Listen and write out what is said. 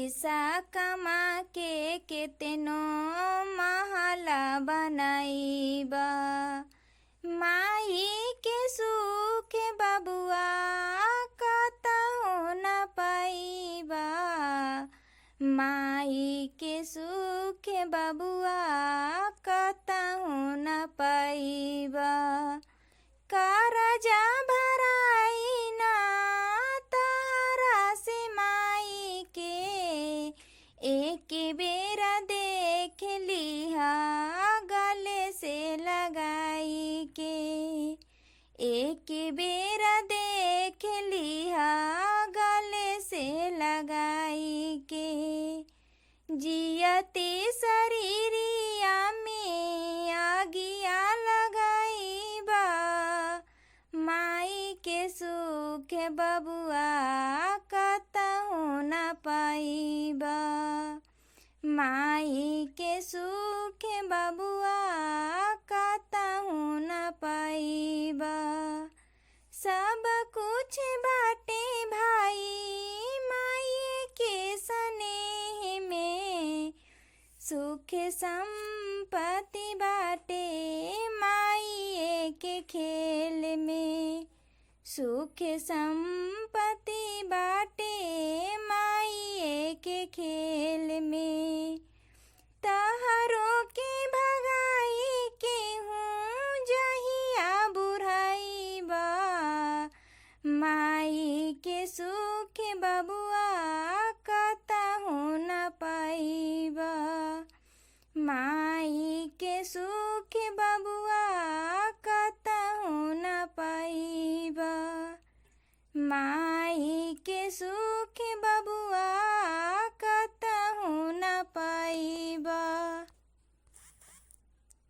पैसा कमा के केतनो महला बनाइबा, माई के सुख बबुआ कतहु न पाइबा। माई के सुख बबुआ कतहु न पाइबा। करजा भराई ना तारा से माई के, एक बेरा देख लिहा गले से लगाई के। एक बेरा देख लिहा गले से लगाई के। जियते शरीरिया में आगिया लगाइबा, माई के सुख बबुआ कतहु न पाइबा। माई के सुख बबुआ कतहु न पाइबा। सब कुछ बाटे भाई माई के स्नेह में, सुख संपत्ति बाटे माई के खेल में। सुख संपत्ति बाटे माई के खेल में। तहरो के भगाई के हूँ जहिया बुढ़ाइबा, माई के सुख बबुआ कतहु न पाइबा। माई के सुख बबुआ कतहु न पाइबा। माई के सुख